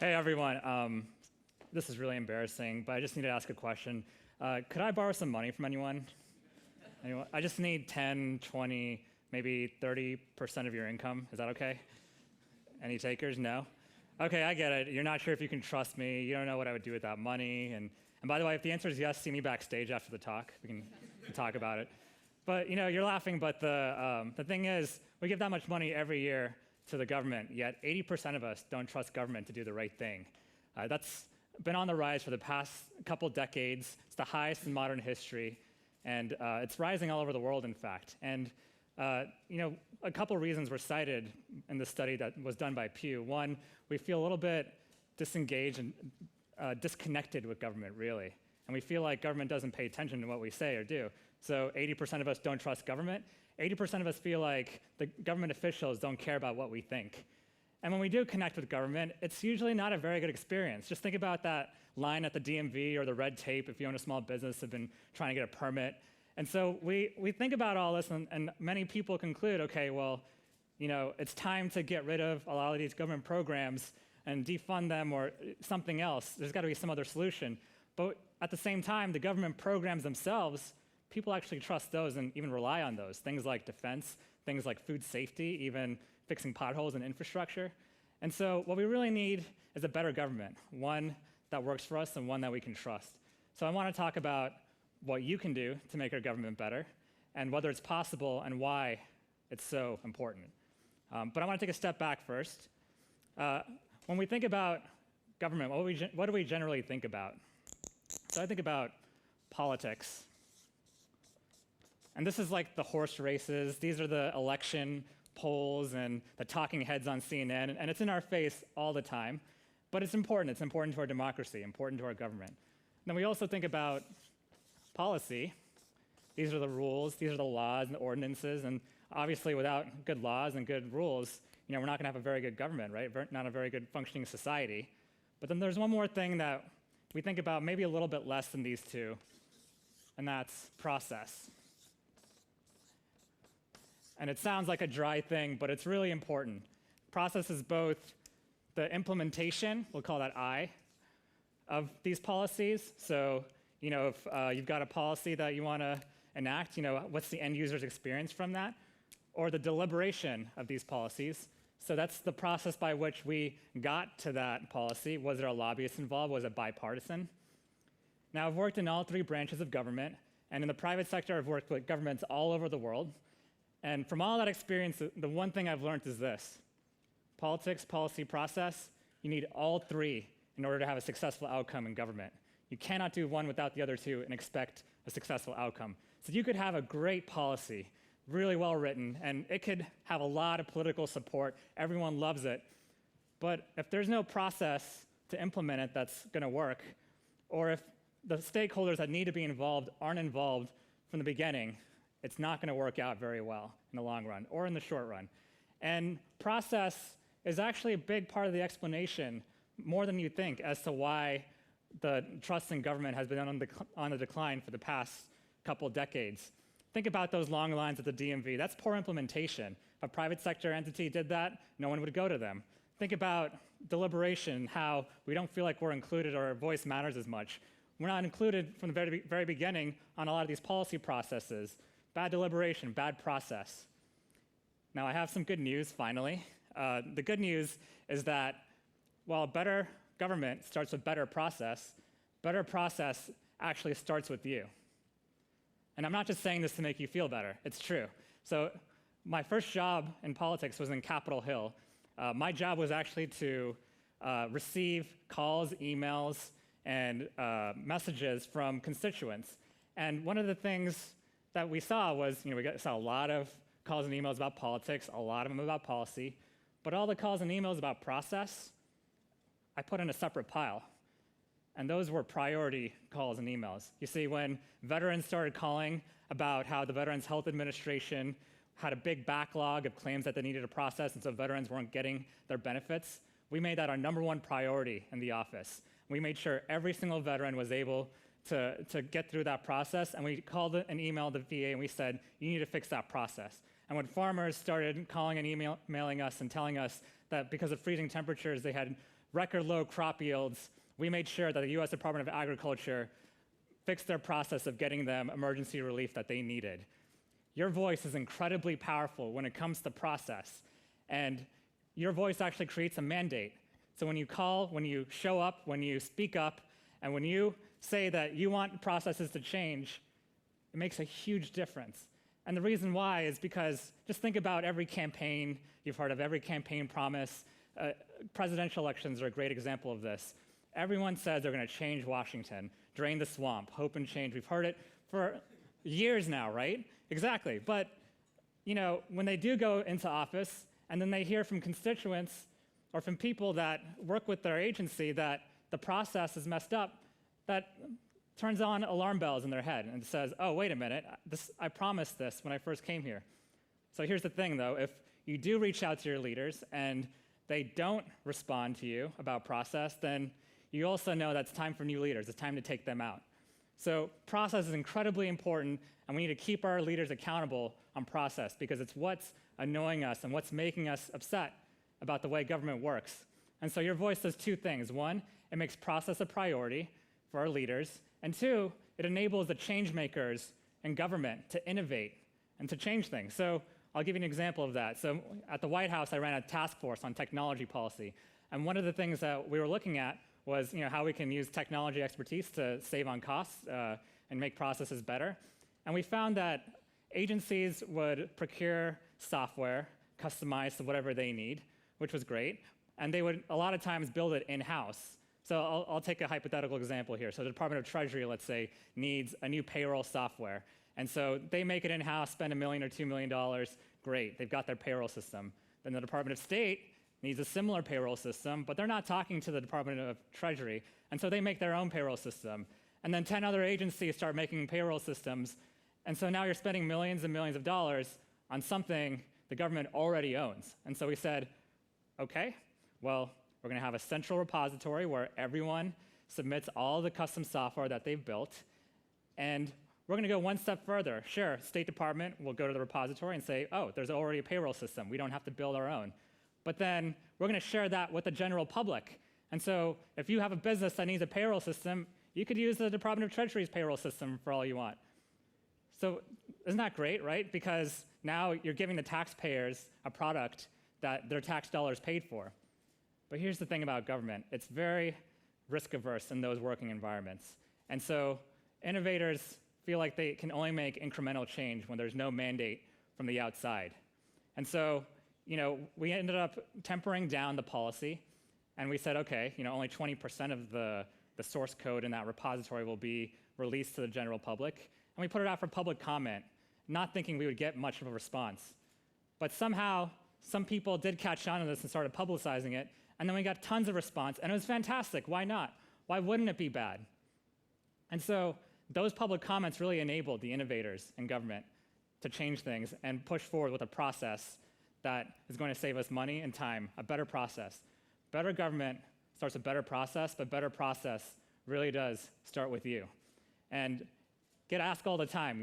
Hey everyone, this is really embarrassing, but I just need to ask a question. Could I borrow some money from anyone? Anyone? I just need 10, 20, maybe 30% of your income. Is that okay? Any takers? No? Okay, I get it. You're not sure if you can trust me. You don't know what I would do with that money. And by the way, if the answer is yes, see me backstage after the talk. We can talk about it. But you're laughing, but the thing is, we give that much money every year to the government, yet 80% of us don't trust government to do the right thing. That's been on the rise for the past couple decades. It's the highest in modern history, and it's rising all over the world, in fact. And a couple reasons were cited in the study that was done by Pew. One, we feel a little bit disengaged and disconnected with government, really. And we feel like government doesn't pay attention to what we say or do. So 80% of us don't trust government. 80% of us feel like the government officials don't care about what we think. And when we do connect with government, it's usually not a very good experience. Just think about that line at the DMV or the red tape if you own a small business, have been trying to get a permit. And so we think about all this, and many people conclude, okay, well, it's time to get rid of a lot of these government programs and defund them or something else. There's got to be some other solution. But at the same time, the government programs themselves, people actually trust those and even rely on those. Things like defense, things like food safety, even fixing potholes and infrastructure. And so what we really need is a better government, one that works for us and one that we can trust. So I want to talk about what you can do to make our government better and whether it's possible and why it's so important. But I want to take a step back first. When we think about government, what do we generally think about? So I think about politics. And this is like the horse races. These are the election polls and the talking heads on CNN. And it's in our face all the time. But it's important. It's important to our democracy, important to our government. Then we also think about policy. These are the rules. These are the laws and the ordinances. And obviously, without good laws and good rules, we're not going to have a very good government, right? Not a very good functioning society. But then there's one more thing that we think about maybe a little bit less than these two, and that's process. And it sounds like a dry thing, but it's really important. Process is both the implementation, we'll call that I, of these policies. So, if you've got a policy that you want to enact, what's the end user's experience from that? Or the deliberation of these policies. So that's the process by which we got to that policy. Was there a lobbyist involved? Was it bipartisan? Now, I've worked in all three branches of government, and in the private sector, I've worked with governments all over the world. And from all that experience, the one thing I've learned is this. Politics, policy, process, you need all three in order to have a successful outcome in government. You cannot do one without the other two and expect a successful outcome. So you could have a great policy, really well written, and it could have a lot of political support. Everyone loves it. But if there's no process to implement it that's going to work, or if the stakeholders that need to be involved aren't involved from the beginning, it's not going to work out very well in the long run or in the short run. And process is actually a big part of the explanation, more than you think, as to why the trust in government has been on the decline for the past couple of decades. Think about those long lines at the DMV. That's poor implementation. If a private sector entity did that, no one would go to them. Think about deliberation, how we don't feel like we're included or our voice matters as much. We're not included from the very, very beginning on a lot of these policy processes. Bad deliberation, bad process. Now, I have some good news, finally. The good news is that while better government starts with better process actually starts with you. And I'm not just saying this to make you feel better. It's true. So my first job in politics was in Capitol Hill. My job was actually to receive calls, emails, and messages from constituents. And one of the things that we saw was, we saw a lot of calls and emails about politics, a lot of them about policy, but all the calls and emails about process, I put in a separate pile. And those were priority calls and emails. You see, when veterans started calling about how the Veterans Health Administration had a big backlog of claims that they needed to process, and so veterans weren't getting their benefits, we made that our #1 priority in the office. We made sure every single veteran was able to get through that process, and we called an email to VA and we said, you need to fix that process. And when farmers started calling and emailing us and telling us that because of freezing temperatures, they had record low crop yields, we made sure that the US Department of Agriculture fixed their process of getting them emergency relief that they needed. Your voice is incredibly powerful when it comes to process, and your voice actually creates a mandate. So when you call, when you show up, when you speak up, and when you say that you want processes to change, it makes a huge difference. And the reason why is because just think about every campaign you've heard of, every campaign promise. Presidential elections are a great example of this. Everyone says they're going to change Washington, drain the swamp, hope and change. We've heard it for years now, right? Exactly. But when they do go into office and then they hear from constituents or from people that work with their agency that the process is messed up, that turns on alarm bells in their head and says, oh, wait a minute, I promised this when I first came here. So here's the thing, though. If you do reach out to your leaders and they don't respond to you about process, then you also know that it's time for new leaders. It's time to take them out. So process is incredibly important, and we need to keep our leaders accountable on process because it's what's annoying us and what's making us upset about the way government works. And so your voice does two things. One, it makes process a priority for our leaders. And two, it enables the change makers in government to innovate and to change things. So I'll give you an example of that. So at the White House, I ran a task force on technology policy. And one of the things that we were looking at was how we can use technology expertise to save on costs and make processes better. And we found that agencies would procure software customized to whatever they need, which was great. And they would a lot of times build it in-house. So I'll take a hypothetical example here. So the Department of Treasury, let's say, needs a new payroll software. And so they make it in-house, spend $1 million or $2 million. Great, they've got their payroll system. Then the Department of State needs a similar payroll system, but they're not talking to the Department of Treasury. And so they make their own payroll system. And then 10 other agencies start making payroll systems. And so now you're spending millions and millions of dollars on something the government already owns. And so we said, okay, well, we're going to have a central repository where everyone submits all the custom software that they've built. And we're going to go one step further. Sure, State Department will go to the repository and say, oh, there's already a payroll system. We don't have to build our own. But then we're going to share that with the general public. And so if you have a business that needs a payroll system, you could use the Department of Treasury's payroll system for all you want. So isn't that great, right? Because now you're giving the taxpayers a product that their tax dollars paid for. But here's the thing about government. It's very risk-averse in those working environments. And so innovators feel like they can only make incremental change when there's no mandate from the outside. And so we ended up tempering down the policy, and we said, okay, only 20% of the source code in that repository will be released to the general public. And we put it out for public comment, not thinking we would get much of a response. But somehow, some people did catch on to this and started publicizing it, and then we got tons of response, and it was fantastic. Why not? Why wouldn't it be bad? And so those public comments really enabled the innovators in government to change things and push forward with a process that is going to save us money and time, a better process. Better government starts with better process, but better process really does start with you. And get asked all the time,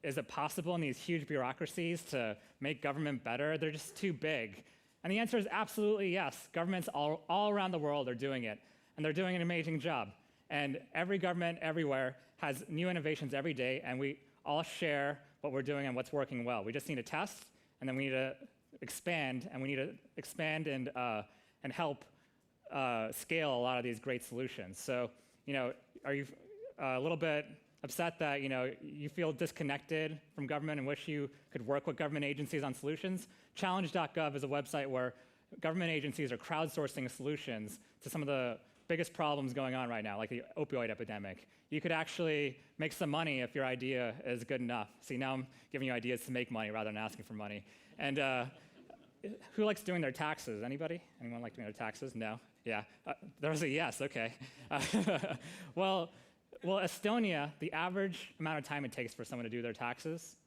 is it possible in these huge bureaucracies to make government better? They're just too big. And the answer is absolutely yes. Governments all around the world are doing it, and they're doing an amazing job. And every government everywhere has new innovations every day, and we all share what we're doing and what's working well. We just need to test, and then we need to expand, and we need to expand and help scale a lot of these great solutions. So, are you a little bit upset that you feel disconnected from government and wish you could work with government agencies on solutions? Challenge.gov is a website where government agencies are crowdsourcing solutions to some of the biggest problems going on right now, like the opioid epidemic. You could actually make some money if your idea is good enough. See, now I'm giving you ideas to make money rather than asking for money. And who likes doing their taxes? Anybody? Anyone like doing their taxes? No? Yeah. There was a yes, okay. Well, Estonia, the average amount of time it takes for someone to do their taxes,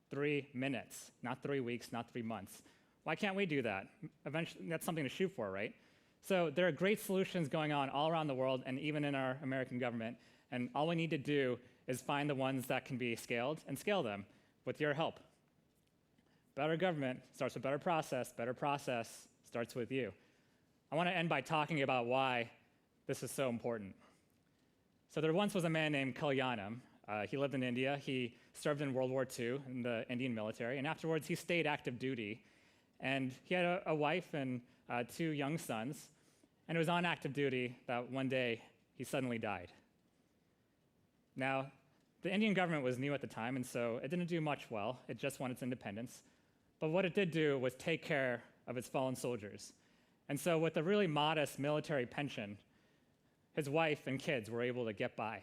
3 minutes, not 3 weeks, not 3 months. Why can't we do that? Eventually, that's something to shoot for, right? So there are great solutions going on all around the world and even in our American government. And all we need to do is find the ones that can be scaled and scale them with your help. Better government starts with better process starts with you. I want to end by talking about why this is so important. So there once was a man named Kalyanam. He lived in India. He served in World War II in the Indian military, and afterwards he stayed active duty. And he had a wife and 2 young sons, and it was on active duty that one day he suddenly died. Now, the Indian government was new at the time, and so it didn't do much well. It just won its independence. But what it did do was take care of its fallen soldiers. And so with a really modest military pension, his wife and kids were able to get by.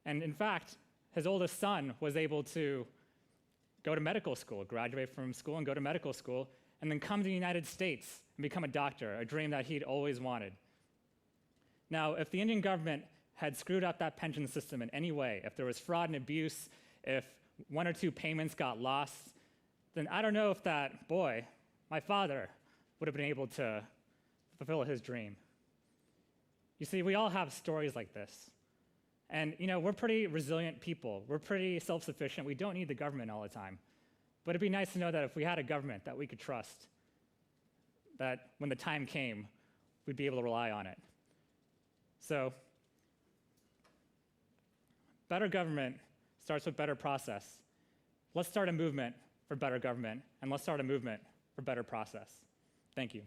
And in fact, his oldest son was able to go to medical school, graduate from school and go to medical school, and then come to the United States and become a doctor, a dream that he'd always wanted. Now, if the Indian government had screwed up that pension system in any way, if there was fraud and abuse, if 1 or 2 payments got lost, then I don't know if that boy, my father, would have been able to fulfill his dream. You see, we all have stories like this. And we're pretty resilient people. We're pretty self-sufficient. We don't need the government all the time. But it'd be nice to know that if we had a government that we could trust, that when the time came, we'd be able to rely on it. So, better government starts with better process. Let's start a movement for better government, and let's start a movement for better process. Thank you.